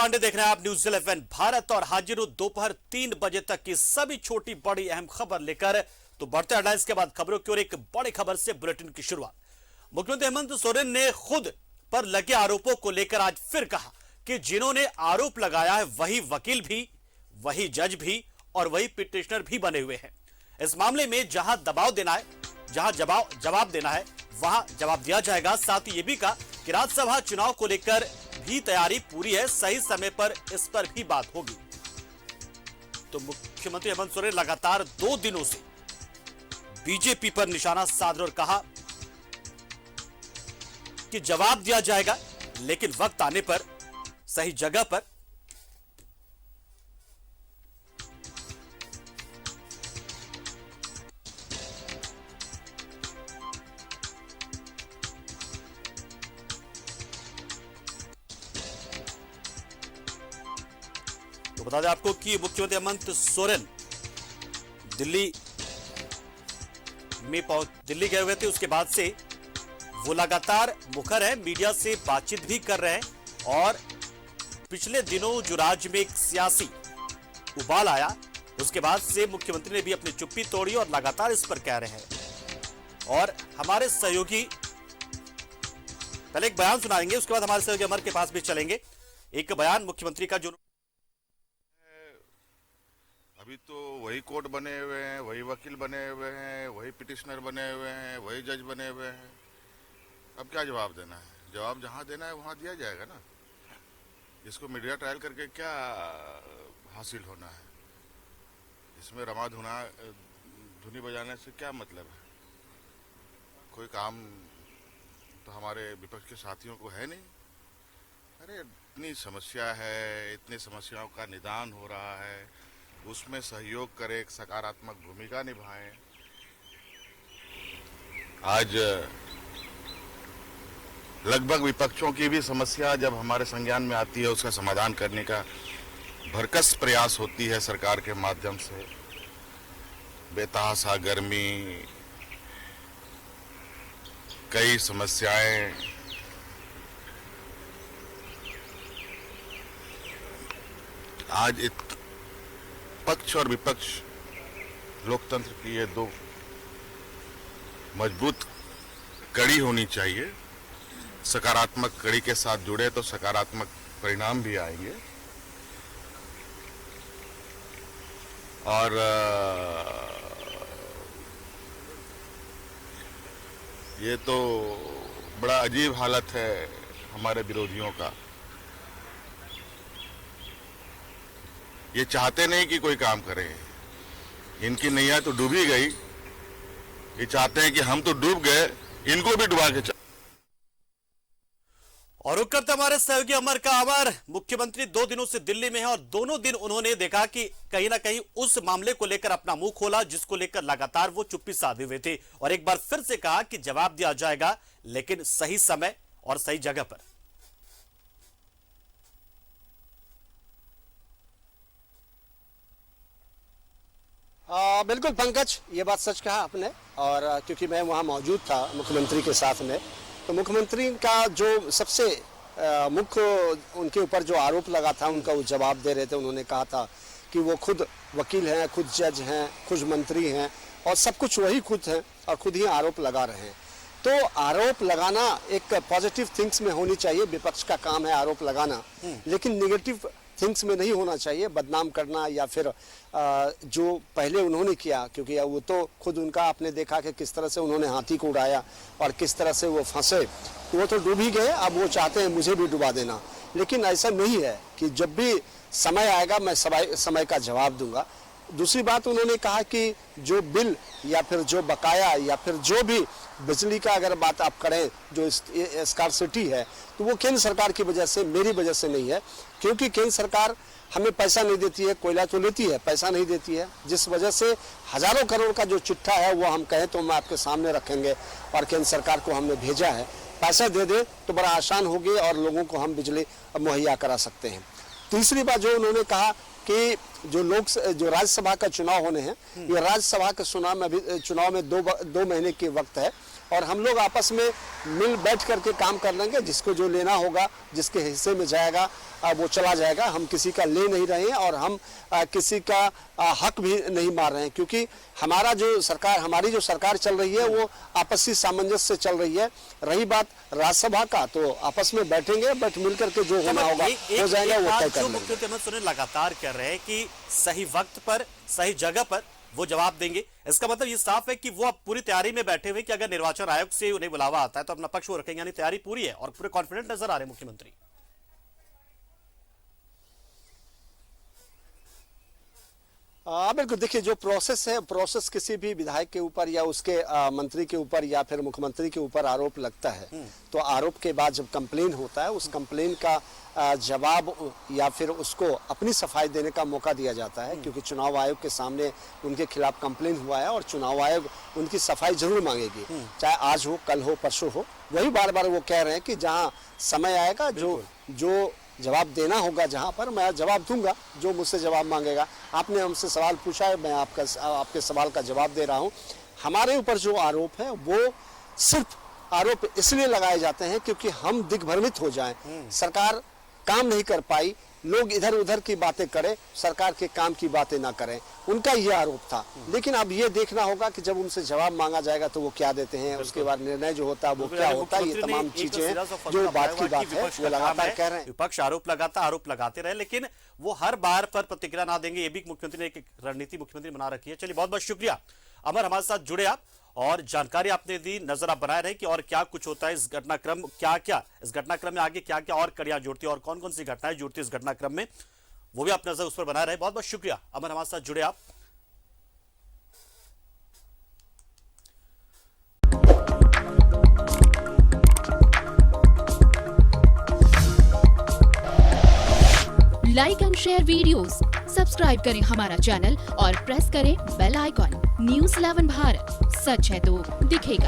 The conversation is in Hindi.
पांडे देख रहे हैं आप न्यूज़ 11 भारत और हाजिर दोपहर 3 बजे तक की सभी छोटी बड़ी अहम खबर लेकर। तो बढ़ते हेडलाइंस के बाद खबरों की ओर एक बड़ी खबर से बुलेटिन की शुरुआत। मुख्यमंत्री हेमंत सोरेन ने खुद पर लगे आरोपों को लेकर आज फिर कहा कि जिन्होंने आरोप लगाया है वही वकील भी, वही जज भी और वही पिटिशनर भी बने हुए हैं। इस मामले में जहां दबाव देना है, जहां जवाब देना है वहां जवाब दिया जाएगा। साथ ही ये भी कहा कि राज्यसभा चुनाव को लेकर भी तैयारी पूरी है, सही समय पर इस पर भी बात होगी। तो मुख्यमंत्री हेमंत सोरेन लगातार 2 दिनों से बीजेपी पर निशाना साध रहे और कहा कि जवाब दिया जाएगा, लेकिन वक्त आने पर सही जगह पर। तो बता दें आपको कि मुख्यमंत्री हेमंत सोरेन दिल्ली गए हुए थे। उसके बाद से वो लगातार मुखर है, मीडिया से बातचीत भी कर रहे हैं। और पिछले दिनों जो राज्य में एक सियासी उबाल आया, उसके बाद से मुख्यमंत्री ने भी अपनी चुप्पी तोड़ी और लगातार इस पर कह रहे हैं। और हमारे सहयोगी पहले एक बयान सुनाएंगे, उसके बाद हमारे सहयोगी अमर के पास भी चलेंगे। एक बयान मुख्यमंत्री का जो अभी तो वही कोर्ट बने हुए हैं, वही वकील बने हुए हैं, वही पिटिशनर बने हुए हैं, वही जज बने हुए हैं। अब क्या जवाब देना है? जवाब जहां देना है वहां दिया जाएगा ना। इसको मीडिया ट्रायल करके क्या हासिल होना है? इसमें रमा धुनी बजाने से क्या मतलब है? कोई काम तो हमारे विपक्ष के साथियों को है नहीं। अरे इतनी समस्या है, इतनी समस्याओं का निदान हो रहा है, उसमें सहयोग करें, एक सकारात्मक भूमिका निभाएं। आज लगभग विपक्षों की भी समस्या जब हमारे संज्ञान में आती है, उसका समाधान करने का भरकस प्रयास होती है सरकार के माध्यम से। बेतहाशा गर्मी, कई समस्याएं, आज पक्ष और विपक्ष लोकतंत्र की ये 2 मजबूत कड़ी होनी चाहिए। सकारात्मक कड़ी के साथ जुड़े तो सकारात्मक परिणाम भी आएंगे। और ये तो बड़ा अजीब हालत है हमारे विरोधियों का। ये चाहते नहीं कि कोई काम करे, इनकी नैया तो डूबी गई। ये चाहते हैं कि हम तो डूब गए, इनको भी डुबा के और रुक करते हमारे सहयोगी अमर का। अमर, मुख्यमंत्री 2 दिनों से दिल्ली में है और दोनों दिन उन्होंने देखा कि कहीं ना कहीं उस मामले को लेकर अपना मुंह खोला जिसको लेकर लगातार वो चुप्पी साधे हुए थे, और एक बार फिर से कहा कि जवाब दिया जाएगा, लेकिन सही समय और सही जगह पर। बिल्कुल पंकज, ये बात सच कहा आपने। और क्योंकि मैं वहाँ मौजूद था मुख्यमंत्री के साथ में, तो मुख्यमंत्री का जो सबसे मुख्य उनके ऊपर जो आरोप लगा था उनका वो जवाब दे रहे थे। उन्होंने कहा था कि वो खुद वकील हैं, खुद जज हैं, खुद मंत्री हैं और सब कुछ वही खुद हैं और खुद ही आरोप लगा रहे हैं। तो आरोप लगाना एक पॉजिटिव थिंग्स में होनी चाहिए, विपक्ष का काम है आरोप लगाना, लेकिन निगेटिव थिंग्स में नहीं होना चाहिए, बदनाम करना या फिर जो पहले उन्होंने किया। क्योंकि वो तो खुद उनका आपने देखा कि किस तरह से उन्होंने हाथी को उड़ाया और किस तरह से वो फंसे, वो तो डूब ही गए। अब वो चाहते हैं मुझे भी डुबा देना, लेकिन ऐसा नहीं है कि जब भी समय आएगा मैं समय का जवाब दूंगा। दूसरी बात उन्होंने कहा कि जो बिल या फिर जो बकाया या फिर जो भी बिजली का अगर बात आप करें, जो स्कार्सिटी है, तो वो केंद्र सरकार की वजह से, मेरी वजह से नहीं है। क्योंकि केंद्र सरकार हमें पैसा नहीं देती है, कोयला तो लेती है, पैसा नहीं देती है, जिस वजह से हजारों करोड़ का जो चिट्ठा है वो हम कहें तो हम आपके सामने रखेंगे और केंद्र सरकार को हमने भेजा है। पैसा दे दे तो बड़ा आसान होगी और लोगों को हम बिजली मुहैया करा सकते हैं। तीसरी बात जो उन्होंने कहा कि जो राज्यसभा का चुनाव होने हैं, ये राज्यसभा के चुनाव में 2 महीने के वक्त है और हम लोग आपस में मिल बैठ करके काम कर लेंगे। जिसको जो लेना होगा, जिसके हिस्से में जाएगा वो चला जाएगा। हम किसी का ले नहीं रहे हैं और हम किसी का हक भी नहीं मार रहे हैं, क्योंकि हमारी जो सरकार चल रही है वो आपसी सामंजस्य से चल रही है। रही बात राज्यसभा का, तो आपस में बैठेंगे, मिल करके जो होना होगा हो जाएगा, वो तय कर लेंगे। मुख्यमंत्री हेमंत सोरेन लगातार कह रहे हैं कि सही वक्त पर सही जगह पर वो जवाब देंगे। इसका मतलब ये साफ है कि वो अब पूरी तैयारी में बैठे हुए कि अगर निर्वाचन आयोग से उन्हें बुलावा आता है तो अपना पक्ष वो रखेंगे, यानी तैयारी पूरी है और पूरे कॉन्फिडेंट नजर आ रहे हैं मुख्यमंत्री। बिल्कुल, देखिए जो प्रोसेस है, प्रोसेस किसी भी विधायक के ऊपर या उसके मंत्री के ऊपर या फिर मुख्यमंत्री के ऊपर आरोप लगता है, तो आरोप के बाद जब कंप्लेन होता है, उस कंप्लेन का जवाब या फिर उसको अपनी सफाई देने का मौका दिया जाता है, क्योंकि चुनाव आयोग के सामने उनके खिलाफ कंप्लेन हुआ है और चुनाव आयोग उनकी सफाई जरूर मांगेगी, चाहे आज हो, कल हो, परसों हो। वही बार बार वो कह रहे हैं कि जहां समय आएगा, जो जवाब देना होगा, जहां पर मैं जवाब दूंगा, जो मुझसे जवाब मांगेगा। आपने हमसे सवाल पूछा है, मैं आपके सवाल का जवाब दे रहा हूं। हमारे ऊपर जो आरोप है वो सिर्फ आरोप इसलिए लगाए जाते हैं क्योंकि हम दिग्भ्रमित हो जाएं, सरकार काम नहीं कर पाई, लोग इधर उधर की बातें करें, सरकार के काम की बातें ना करें, उनका ये आरोप था। लेकिन अब ये देखना होगा कि जब उनसे जवाब मांगा जाएगा तो वो क्या देते हैं, उसके बाद निर्णय जो होता है वो क्या होता है। ये तमाम चीजें हैं जो बात की बात है, वो लगातार कह रहे हैं। विपक्ष आरोप लगाते रहे, लेकिन वो हर बार पर प्रतिक्रिया ना देंगे, ये भी मुख्यमंत्री ने एक रणनीति मुख्यमंत्री बना रखी है। चलिए, बहुत बहुत शुक्रिया अमर, हमारे साथ जुड़े आप और जानकारी आपने दी। नजर आप बनाए रहे कि और क्या कुछ होता है इस घटनाक्रम, क्या इस घटनाक्रम में आगे क्या और कड़ियां जुड़ती है और कौन कौन सी घटनाएं जुड़ती है इस घटनाक्रम में, वो भी आप नजर उस पर बनाए रहे। बहुत बहुत शुक्रिया अमर, हमारे साथ जुड़े आप। Like and share videos, subscribe करें हमारा चैनल और प्रेस करें बेल आइकॉन। न्यूज़ 11 भारत, सच है तो दिखेगा।